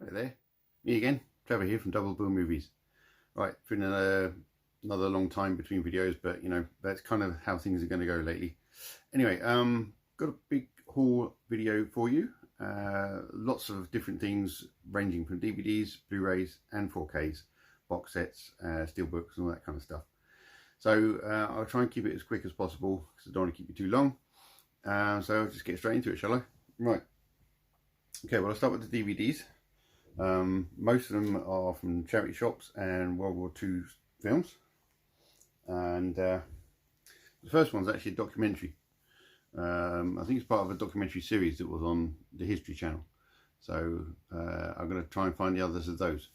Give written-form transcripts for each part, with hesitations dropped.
Right there, me again, Trevor here from WWII Movies. Right, been another long time between videos, but you know, that's kind of how things are going to go lately. Anyway, got a big haul video for you. Lots of different things ranging from DVDs, Blu-rays and 4Ks, box sets, steelbooks and all that kind of stuff. So I'll try and keep it as quick as possible because I don't want to keep you too long. So I'll just get straight into it, shall I? Right. Okay, well, I'll start with the DVDs. Most of them are from charity shops and World War II films, and the first one's actually a documentary. I think it's part of a documentary series that was on the History Channel, so I'm going to try and find the others of those.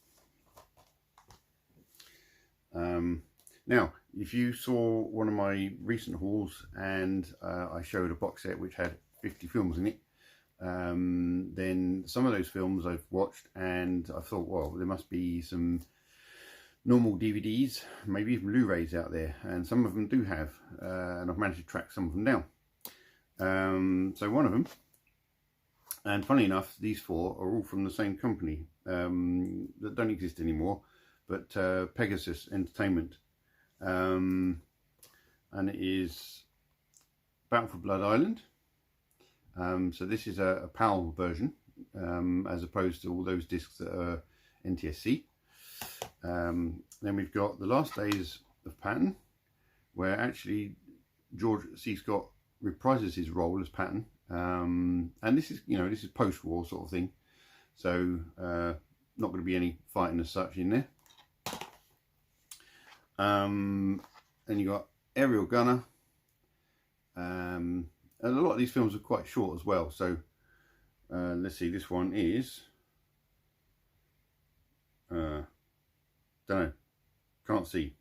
Now, if you saw one of my recent hauls and I showed a box set which had 50 films in it, then some of those films I've watched and I thought, well, there must be some normal DVDs, maybe even Blu-rays out there, and some of them do have, and I've managed to track some of them down. So one of them, and funny enough, these four are all from the same company that don't exist anymore, but Pegasus Entertainment, and it is Battle for Blood Island. So this is a PAL version, as opposed to all those discs that are NTSC. Then we've got The Last Days of Patton, where actually George C. Scott reprises his role as Patton, and this is, you know, this is post-war sort of thing, so not going to be any fighting as such in there. And you got Aerial Gunner. And a lot of these films are quite short as well, so let's see, this one is don't know, can't see.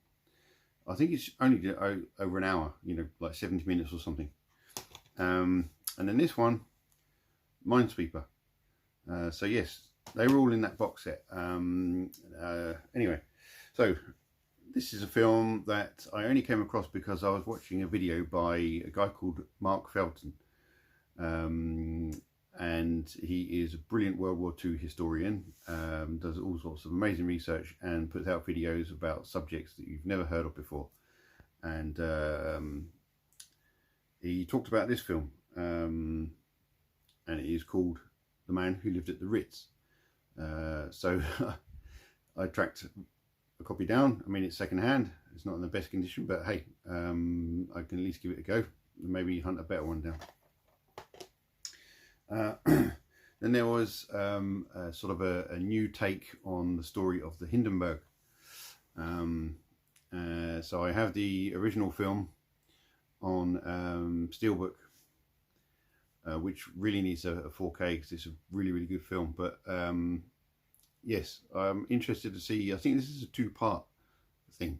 I think it's only over an hour, you know, like 70 minutes or something. And then this one, Minesweeper. So yes, they were all in that box set. Anyway, so this is a film that I only came across because I was watching a video by a guy called Mark Felton, and he is a brilliant World War II historian, does all sorts of amazing research and puts out videos about subjects that you've never heard of before. And he talked about this film, and it is called The Man Who Lived at the Ritz. So I tracked a copy down. I mean, it's second hand, it's not in the best condition, but hey, I can at least give it a go and maybe hunt a better one down. Then there was sort of a new take on the story of the Hindenburg. So I have the original film on steelbook, which really needs a 4K because it's a really good film, but yes, I'm interested to see. I think this is a two-part thing,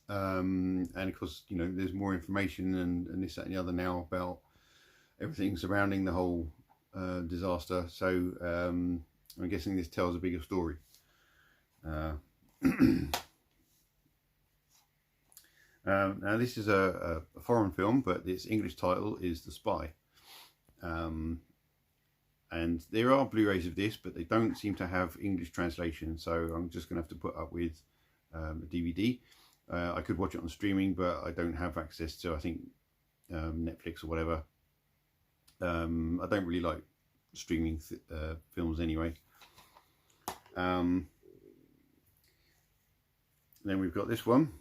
and of course, you know, there's more information and this, that and the other now about everything surrounding the whole disaster, so I'm guessing this tells a bigger story. Now this is a foreign film, but its English title is The Spy. And there are Blu-rays of this, but they don't seem to have English translation, so I'm just going to have to put up with a DVD. I could watch it on streaming, but I don't have access to, I think, Netflix or whatever. I don't really like streaming films anyway. Then we've got this one,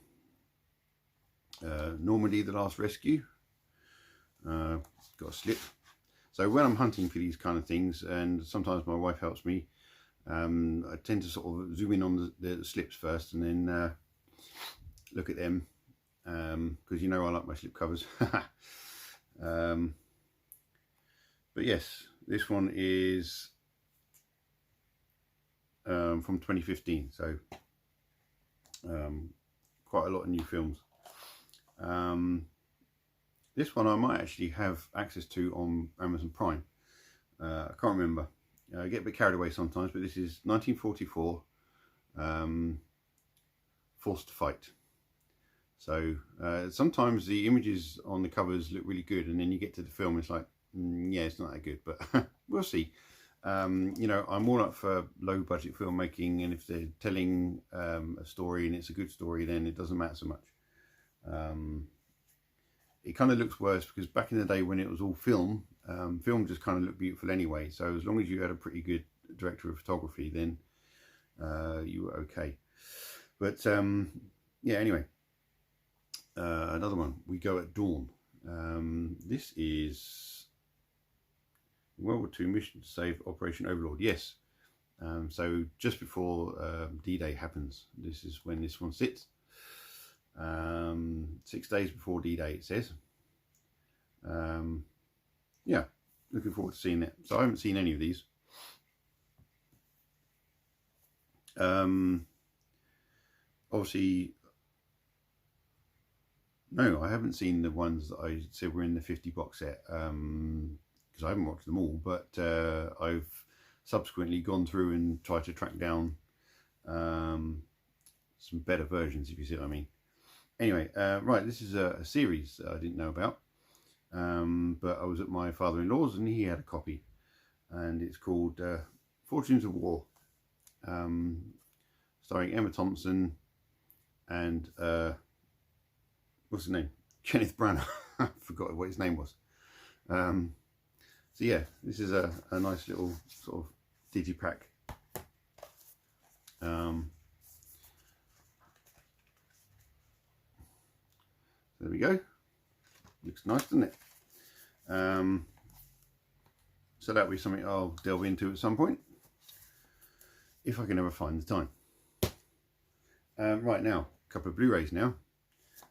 Normandy: The Last Rescue. Got a slip. So when I'm hunting for these kind of things, and sometimes my wife helps me, I tend to sort of zoom in on the slips first and then look at them, because you know I like my slip covers. But yes, this one is from 2015, so quite a lot of new films. This one I might actually have access to on Amazon Prime. I can't remember. I get a bit carried away sometimes, but this is 1944, Forced to Fight. So sometimes the images on the covers look really good, and then you get to the film, it's like, yeah, it's not that good, but we'll see. You know, I'm all up for low budget filmmaking, and if they're telling a story and it's a good story, then it doesn't matter so much. It kind of looks worse because back in the day when it was all film, film just kind of looked beautiful anyway. So as long as you had a pretty good director of photography, then you were okay. But yeah, anyway, another one, We Go at Dawn. This is World War II mission to save Operation Overlord. Yes. So just before D-Day happens, this is when this one sits. 6 days before D-Day, it says. Yeah, looking forward to seeing it. So I haven't seen any of these. Obviously, no, I haven't seen the ones that I said were in the 50 box set, because I haven't watched them all, but I've subsequently gone through and tried to track down some better versions, if you see what I mean. Anyway, right, this is a series that I didn't know about, but I was at my father-in-law's and he had a copy, and it's called Fortunes of War, starring Emma Thompson and what's his name? Kenneth Branagh. I forgot what his name was. So yeah, this is a nice little sort of digipack. There we go. Looks nice, doesn't it? So that'll be something I'll delve into at some point, if I can ever find the time. Right, now, a couple of Blu-rays now.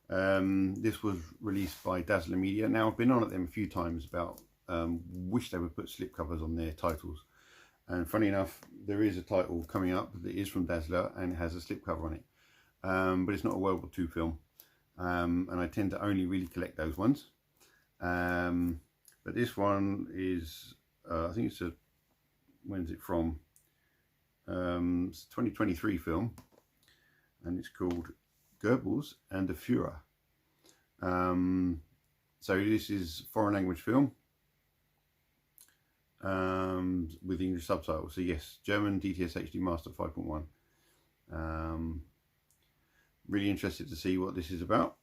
This was released by Dazzler Media. Now, I've been on at them a few times about wish they would put slipcovers on their titles. And funny enough, there is a title coming up that is from Dazzler and it has a slipcover on it. But it's not a World War II film. And I tend to only really collect those ones. But this one is, I think it's when's it from? It's a 2023 film. And it's called Goebbels and the Führer. So this is foreign language film with English subtitles. So yes, German DTS HD Master 5.1. Really interested to see what this is about.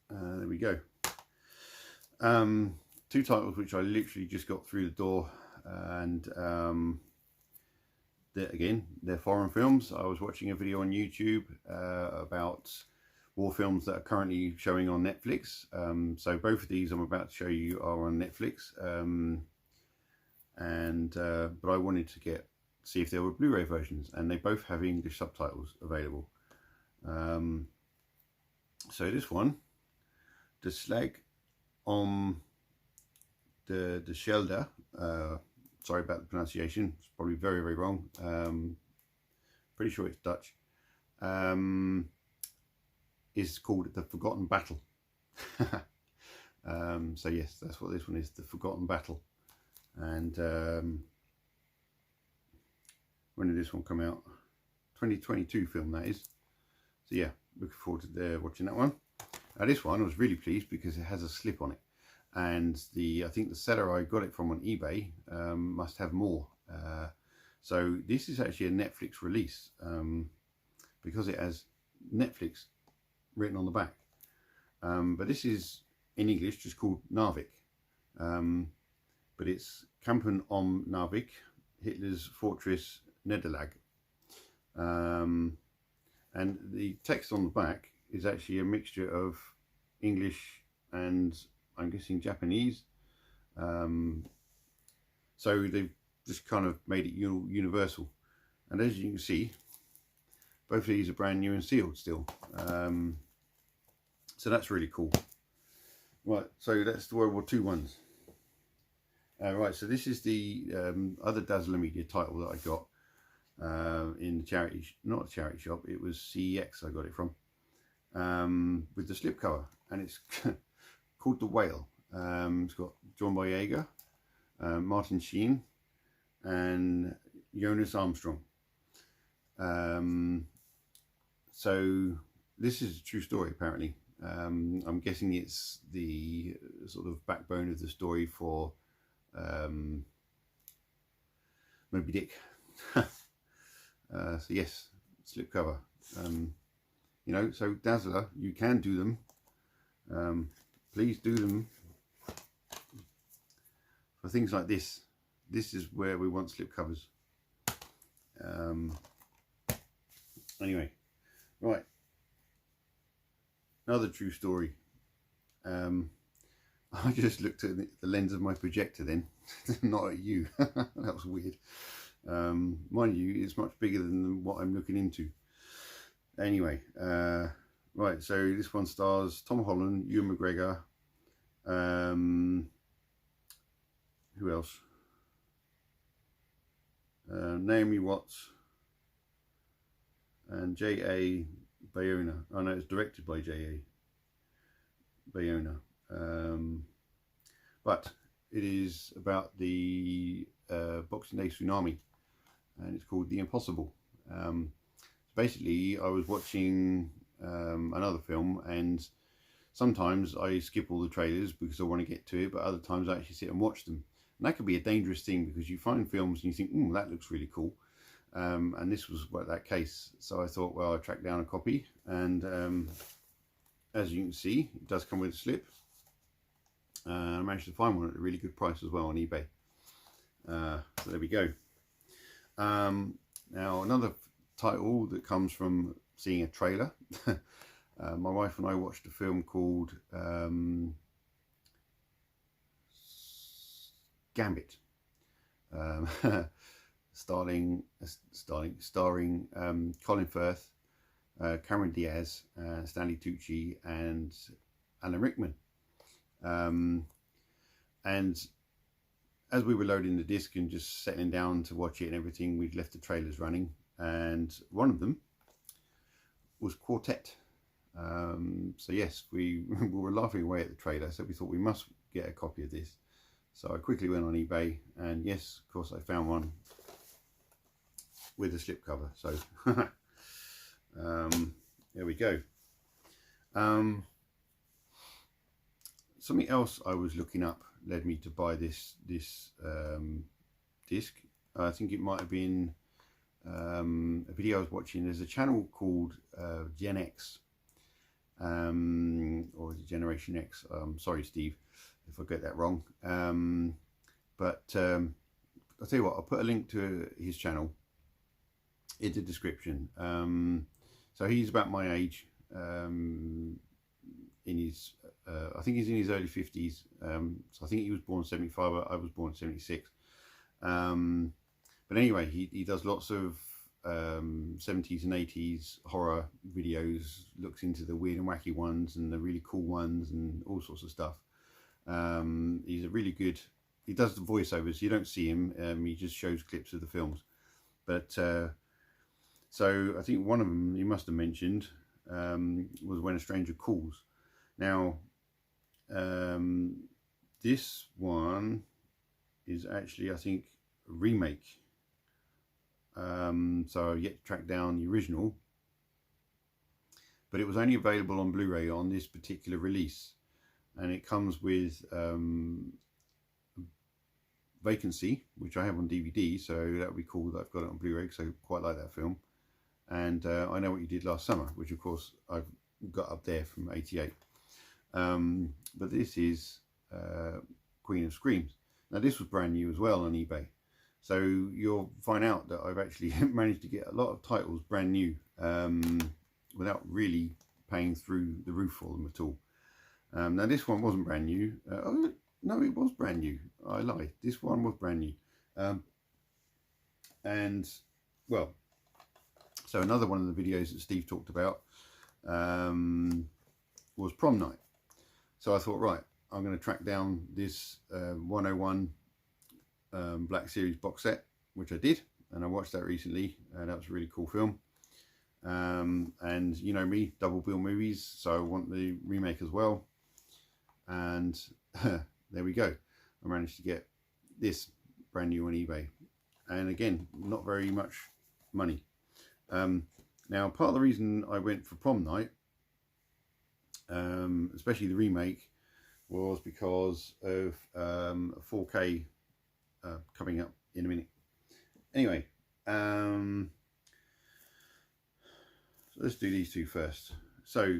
There we go. Two titles which I literally just got through the door, and again, they're foreign films. I was watching a video on YouTube about war films that are currently showing on Netflix. So both of these I'm about to show you are on Netflix. But I wanted to see if there were Blu-ray versions, and they both have English subtitles available. So this one, De Slag om de Schelde, sorry about the pronunciation, it's probably very, very wrong. Pretty sure it's Dutch. Is called The Forgotten Battle. So yes, that's what this one is, The Forgotten Battle. And when did this one come out? 2022 film, that is. So yeah, looking forward to watching that one. Now this one I was really pleased because it has a slip on it, and I think the seller I got it from on eBay must have more. So this is actually a Netflix release, because it has Netflix written on the back. But this is in English just called Narvik. But it's Kampen om Narvik, Hitler's Fortress Nederlag. And the text on the back is actually a mixture of English and I'm guessing Japanese. So they've just kind of made it universal. And as you can see, both of these are brand new and sealed still. So that's really cool. Right, so that's the World War II ones. Right, so this is the other Dazzler Media title that I got in the charity, not a charity shop, it was CEX I got it from, with the slipcover, and it's called The Whale. It's got John Boyega, Martin Sheen, and Jonas Armstrong. So this is a true story apparently. I'm guessing it's the sort of backbone of the story for Moby Dick. So yes, slipcover. You know, so Dazzler, you can do them. Please do them for things like this. This is where we want slipcovers. Anyway, right. Another true story. I just looked at the lens of my projector then, not at you. That was weird. Mind you, it's much bigger than what I'm looking into. Anyway, right, so this one stars Tom Holland, Ewan McGregor, who else? Naomi Watts and J.A. Bayona. Oh no, it's directed by J.A. Bayona. But it is about the Boxing Day tsunami, and it's called The Impossible. Basically, I was watching another film, and sometimes I skip all the trailers because I want to get to it, but other times I actually sit and watch them. And that can be a dangerous thing, because you find films and you think, that looks really cool. And this was that case. So I thought, well, I tracked down a copy, and as you can see, it does come with a slip. I managed to find one at a really good price as well on eBay. So there we go. Now another title that comes from seeing a trailer. My wife and I watched a film called Gambit, starring Colin Firth, Cameron Diaz, Stanley Tucci, and Alan Rickman. And as we were loading the disc and just settling down to watch it and everything, we'd left the trailers running, and one of them was Quartet. So yes, we were laughing away at the trailer, so we thought we must get a copy of this. So I quickly went on eBay, and yes, of course, I found one with a slipcover. So there we go. Something else I was looking up led me to buy this disc. I think it might have been a video I was watching. There's a channel called GenX, or is it Generation X? Sorry, Steve, if I get that wrong. But I'll tell you what, I'll put a link to his channel in the description. So he's about my age, in his I think he's in his early 50s. So I think he was born 75, I was born 76. But anyway, he does lots of 70s and 80s horror videos, looks into the weird and wacky ones and the really cool ones and all sorts of stuff. He's a really good, he does the voiceovers. You don't see him, he just shows clips of the films. But so I think one of them you must have mentioned was When a Stranger Calls. Now this one is actually, I think, a remake. So I've yet to track down the original, but it was only available on Blu-ray on this particular release, and it comes with Vacancy, which I have on DVD, so that would be cool that I've got it on Blu-ray, because I quite like that film. And I Know What You Did Last Summer, which of course I've got up there from 88. But this is Queen of Screams. Now this was brand new as well on eBay, so you'll find out that I've actually managed to get a lot of titles brand new, without really paying through the roof for them at all. Now this one wasn't brand new. Oh no, it was brand new. I lied. This one was brand new. And well, so another one of the videos that Steve talked about was Prom Night. So I thought, right, I'm going to track down this 101 Black Series box set, which I did, and I watched that recently, and that was a really cool film. And you know me, double bill movies, so I want the remake as well. And there we go. I managed to get this brand new on eBay, and again, not very much money. Now, part of the reason I went for Prom Night, especially the remake, was because of a 4K coming up in a minute. Anyway, so let's do these two first. So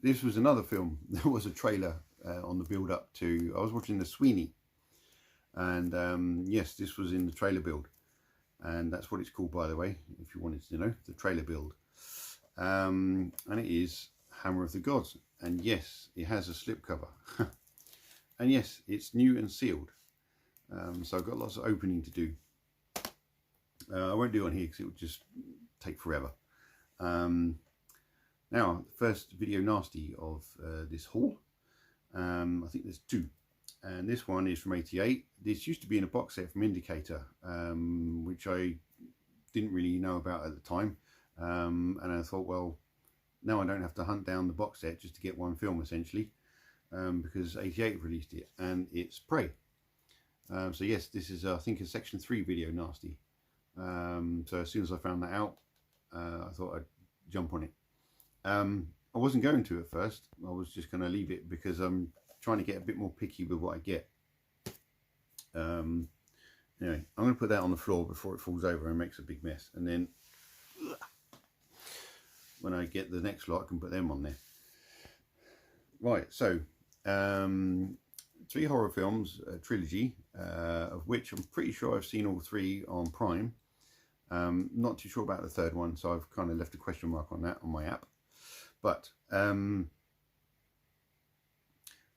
this was another film. There was a trailer on the build up to, I was watching the Sweeney, and yes, this was in the trailer build, and that's what it's called, by the way, if you wanted to know, the trailer build. And it is Hammer of the Gods, and yes, it has a slipcover. And yes, it's new and sealed, so I've got lots of opening to do. I won't do it on here because it would just take forever. Now, first video nasty of this haul. I think there's two, and this one is from 88. This used to be in a box set from Indicator, which I didn't really know about at the time, and I thought, well, now I don't have to hunt down the box set just to get one film, essentially, because 88 released it, and it's Prey. So yes, this is I think a section 3 video nasty. So as soon as I found that out, I thought I'd jump on it. I wasn't going to at first. I was just going to leave it because I'm trying to get a bit more picky with what I get. Anyway, I'm going to put that on the floor before it falls over and makes a big mess, and then when I get the next lot I can put them on there. Right, so 3 horror films, a trilogy, of which I'm pretty sure I've seen all 3 on Prime. Not too sure about the third one, so I've kind of left a question mark on that on my app. But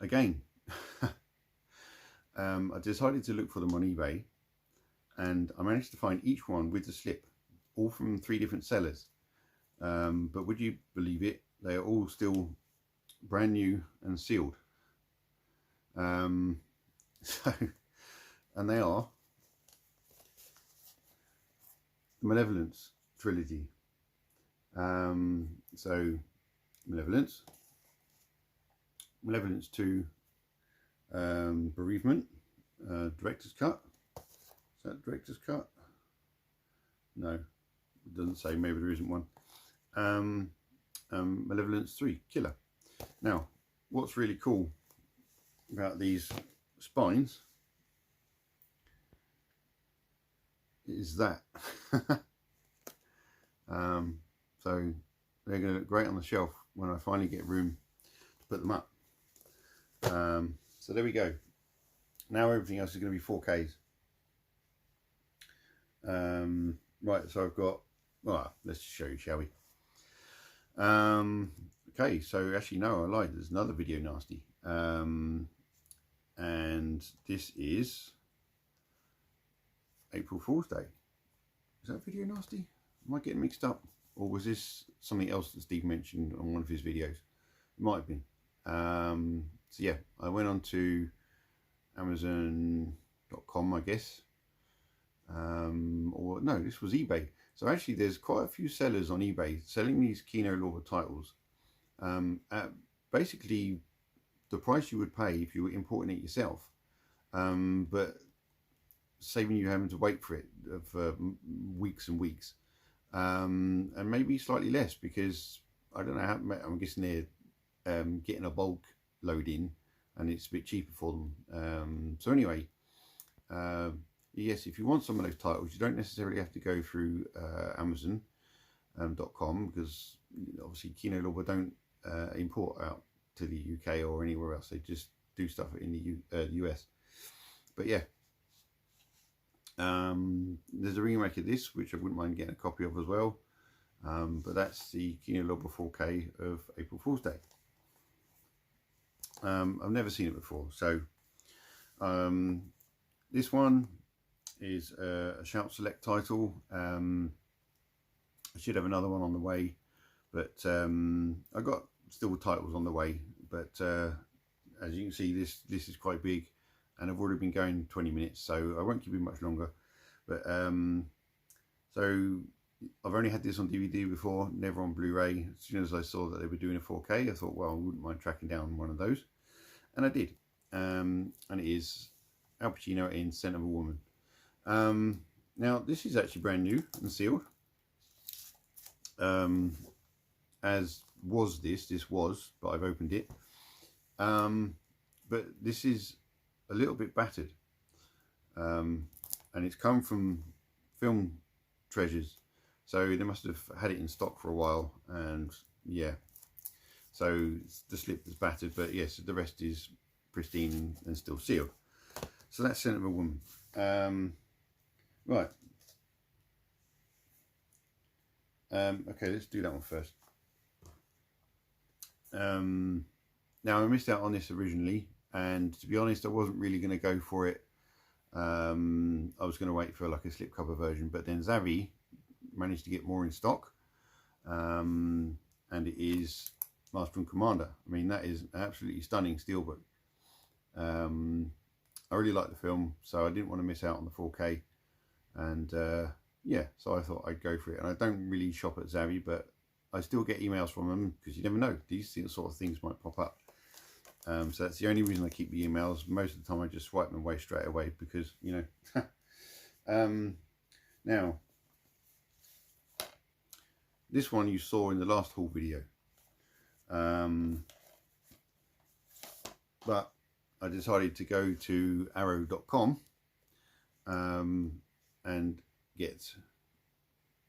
again, I decided to look for them on eBay, and I managed to find each one with the slip, all from 3 different sellers. But would you believe it, they are all still brand new and sealed. So, and they are the Malevolence trilogy. So Malevolence 2, Bereavement, director's cut. Is that director's cut? No, it doesn't say, maybe there isn't one. Malevolence 3, Killer. Now, what's really cool about these spines is that so they're going to look great on the shelf when I finally get room to put them up. So there we go. Now everything else is going to be 4Ks. Right, so I've got, well, let's just show you, shall we? Okay, so actually no, I lied, there's another video nasty, and this is April Fool's Day. Is that video nasty? Am I getting mixed up, or was this something else that Steve mentioned on one of his videos? It might have been. So yeah, I went on to Amazon.com, I guess, or no, this was eBay. So actually there's quite a few sellers on eBay selling these Kino Lorba titles at basically the price you would pay if you were importing it yourself, but saving you having to wait for it for weeks and weeks, and maybe slightly less, because I don't know how, I'm guessing they're getting a bulk load in and it's a bit cheaper for them. So anyway, yes, if you want some of those titles, you don't necessarily have to go through Amazon.com, because obviously Kino Lorba don't import out to the UK or anywhere else. They just do stuff in the US. But yeah, there's a remake of this which I wouldn't mind getting a copy of as well, but that's the Kino Lorba 4K of April Fool's Day. I've never seen it before, so this one is a Shout Select title. I should have another one on the way, but I got still titles on the way, but as you can see, this is quite big, and I've already been going 20 minutes, so I won't keep it much longer. But so I've only had this on DVD before, never on Blu-ray. As soon as I saw that they were doing a 4K, I thought, well, I wouldn't mind tracking down one of those, and I did. And it is Al Pacino in Scent of a Woman. Now this is actually brand new and sealed, as was this was, but I've opened it. But this is a little bit battered. and it's come from Film Treasures, so they must have had it in stock for a while, and yeah, so the slip is battered, but yes, the rest is pristine and still sealed. So that's Scent of a Woman. Right. Okay, let's do that one first. Now, I missed out on this originally, and to be honest, I wasn't really going to go for it. I was going to wait for like a slipcover version, but then Zavvi managed to get more in stock, and it is Master and Commander. I mean, that is an absolutely stunning steelbook. I really like the film, so I didn't want to miss out on the 4K, and yeah, so I thought I'd go for it. And I don't really shop at Zavvi, but I still get emails from them, because you never know, these sort of things might pop up. So that's the only reason I keep the emails. Most of the time I just swipe them away straight away, because, you know. Now, this one you saw in the last haul video. But I decided to go to arrow.com and get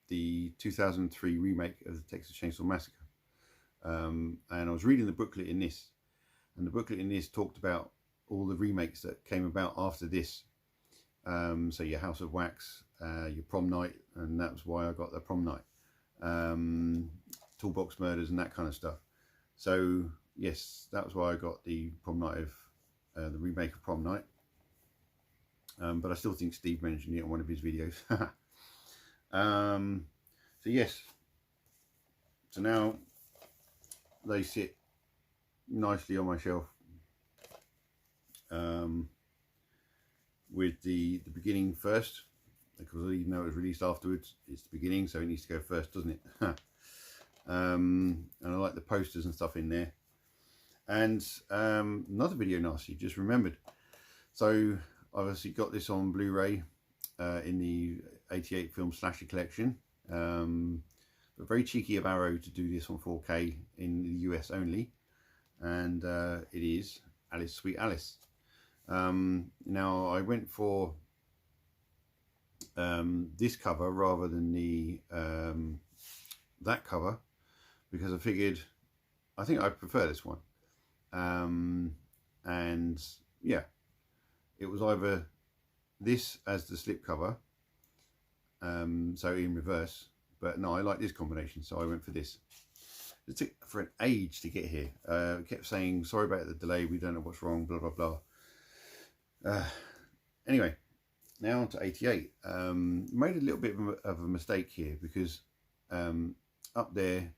the 2003 remake of the Texas Chainsaw Massacre. And I was reading the booklet in this, and the booklet in this talked about all the remakes that came about after this. So your House of Wax, your Prom Night, and that's why I got the Prom Night, Toolbox Murders and that kind of stuff. So yes, that was why I got the Prom Night of the remake of Prom Night. But I still think Steve mentioned it on one of his videos. So yes, so now they sit nicely on my shelf, with the beginning first, because even though it was released afterwards, it's the beginning, so it needs to go first, doesn't it? And I like the posters and stuff in there. And another video nasty, just remembered. So I obviously got this on Blu-ray in the 88Films Slasher collection. But very cheeky of Arrow to do this on 4K in the US only. And it is Alice Sweet Alice. Now I went for this cover rather than the that cover, because I figured I think I prefer this one. And yeah, it was either this as the slipcover, so in reverse, but no, I like this combination, so I went for this. It took for an age to get here. Kept saying sorry about the delay, we don't know what's wrong, blah blah blah. Anyway, now on to 88. Made a little bit of a mistake here, because up there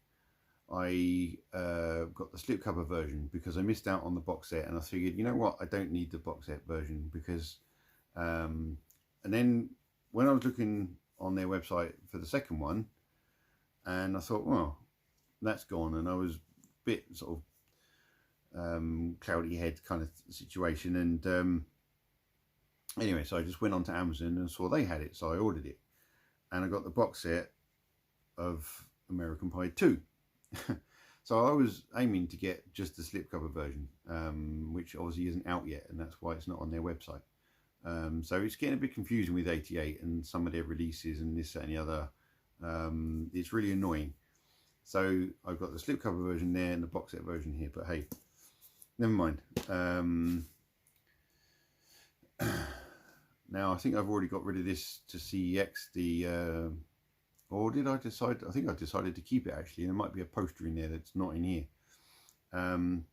I got the slipcover version because I missed out on the box set, and I figured, you know what, I don't need the box set version, because and then when I was looking on their website for the second one, and I thought, well, that's gone, and I was a bit sort of cloudy head kind of situation, and anyway, so I just went on to Amazon and saw they had it, so I ordered it, and I got the box set of American Pie 2. So I was aiming to get just the slipcover version, which obviously isn't out yet, and that's why it's not on their website. So it's getting a bit confusing with 88 and some of their releases and this, that and the other. It's really annoying. So I've got the slipcover version there and the box set version here, but hey, never mind. Now I think I've already got rid of this to CEX, the or did I decide? I think I decided to keep it actually, and there might be a poster in there that's not in here. And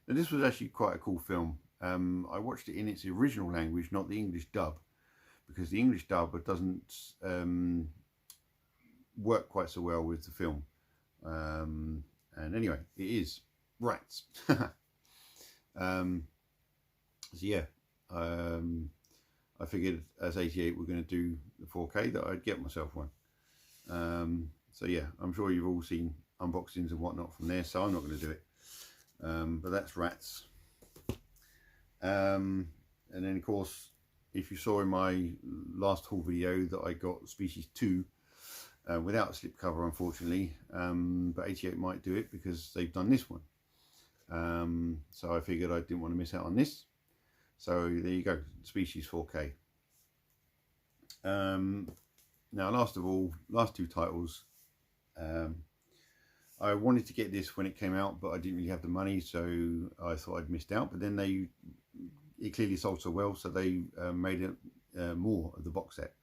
this was actually quite a cool film. I watched it in its original language, not the English dub, because the English dub doesn't work quite so well with the film. And anyway, it is Rats. So yeah, I figured as 88 we're going to do the 4K, that I'd get myself one. So yeah, I'm sure you've all seen unboxings and whatnot from there, so I'm not going to do it. But that's Rats. And then of course, if you saw in my last haul video that I got Species 2 without a slipcover, unfortunately, but 88 might do it because they've done this one. So I figured I didn't want to miss out on this. So there you go, Species 4K. Now, last of all, last two titles. I wanted to get this when it came out, but I didn't really have the money, so I thought I'd missed out. But then it clearly sold so well, so they made it more of the box set.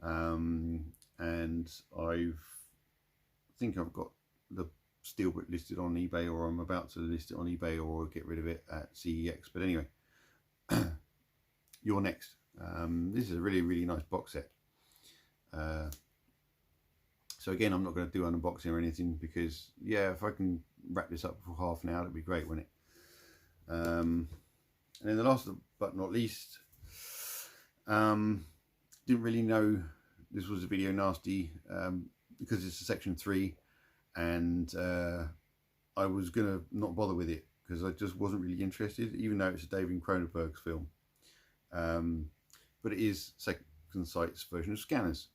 And I think I've got the Steelbook listed on eBay, or I'm about to list it on eBay, or get rid of it at CEX. But anyway, you're next. This is a really, really nice box set. So again, I'm not going to do unboxing or anything, because yeah, if I can wrap this up for half an hour, that'd be great, wouldn't it? And then the last but not least, didn't really know this was a video nasty, because it's a section 3, and I was gonna not bother with it because I just wasn't really interested, even though it's a David Cronenberg's film. But it is Second Sight's version of Scanners,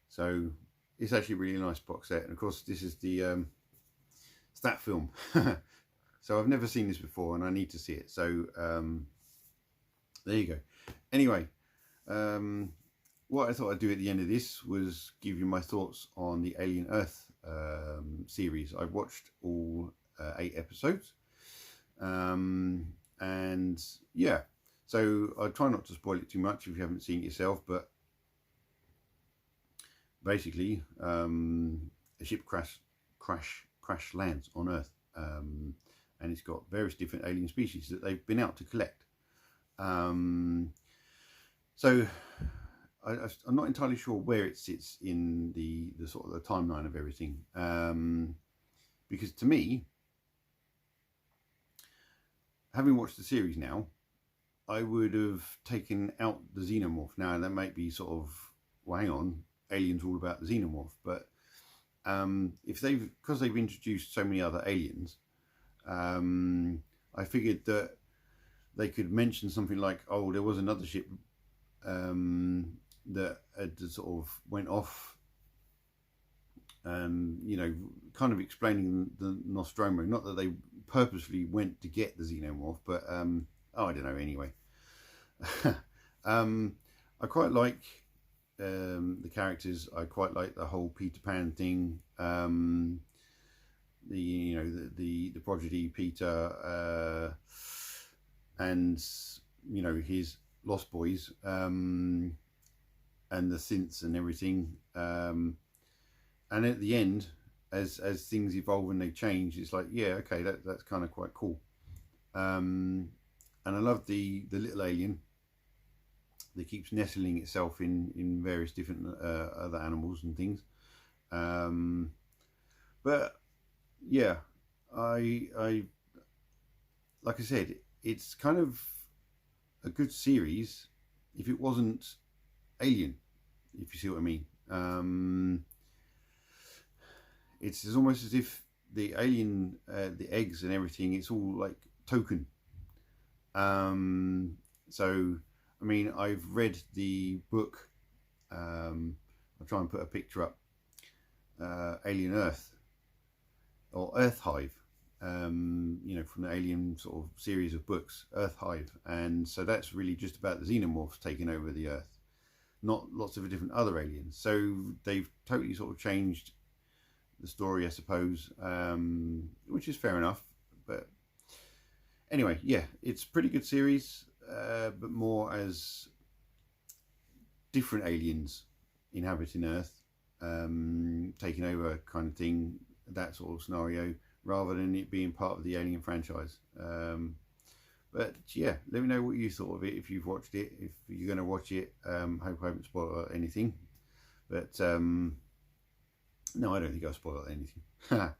so it's actually a really nice box set. And of course, this is the Stat film. So I've never seen this before, and I need to see it. So there you go. Anyway, what I thought I'd do at the end of this was give you my thoughts on the Alien Earth series. I've watched all 8 episodes, and yeah, so I try not to spoil it too much if you haven't seen it yourself. But basically, a ship crash lands on Earth, and it's got various different alien species that they've been out to collect. So I'm not entirely sure where it sits in the sort of the timeline of everything, because to me, having watched the series now, I would have taken out the xenomorph. Now that might be sort of, well, hang on, Alien's all about the xenomorph, but if because they've introduced so many other aliens, I figured that they could mention something like, oh, there was another ship that had sort of went off, you know, kind of explaining the Nostromo. Not that they purposely went to get the xenomorph, but oh, I don't know. Anyway, I quite like the characters. I quite like the whole Peter Pan thing. The prodigy Peter, and you know, his Lost Boys, and the synths and everything, and at the end, as things evolve and they change, it's like, yeah, okay, that's kind of quite cool. And I love the little alien that keeps nestling itself in various different other animals and things. But yeah, I like I said, it's kind of a good series if it wasn't Alien, if you see what I mean. It's almost as if the alien, the eggs and everything, it's all like token. So I mean, I've read the book, I'll try and put a picture up, Alien Earth, or Earth Hive, you know, from the Alien sort of series of books, Earth Hive. And so that's really just about the xenomorphs taking over the Earth, not lots of different other aliens. So they've totally sort of changed the story, I suppose, which is fair enough. But anyway, yeah, it's a pretty good series, but more as different aliens inhabiting Earth, taking over kind of thing, that sort of scenario, rather than it being part of the Alien franchise. But yeah, let me know what you thought of it, if you've watched it, if you're going to watch it. Hope I haven't spoiled anything, but no, I don't think I've spoiled anything. But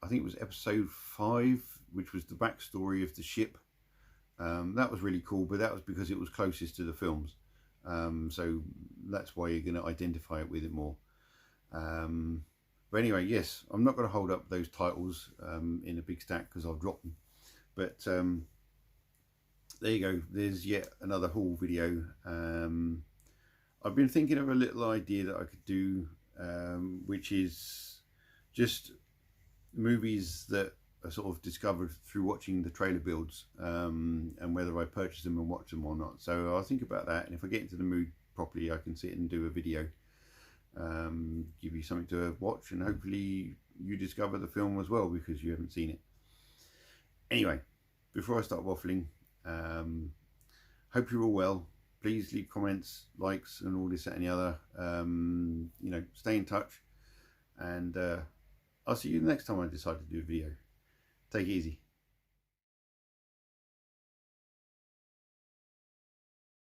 I think it was episode 5, which was the backstory of the ship. That was really cool, but that was because it was closest to the films. So that's why you're going to identify it with it more. But anyway, yes, I'm not going to hold up those titles in a big stack because I'll drop them. But there you go. There's yet another haul video. I've been thinking of a little idea that I could do, which is just movies that sort of discovered through watching the trailer builds, and whether I purchase them and watch them or not. So I'll think about that, and if I get into the mood properly, I can sit and do a video, give you something to watch, and hopefully you discover the film as well because you haven't seen it. Anyway, before I start waffling, hope you're all well. Please leave comments, likes, and all this, that, and the other. You know, stay in touch, and I'll see you the next time I decide to do a video. Take it easy.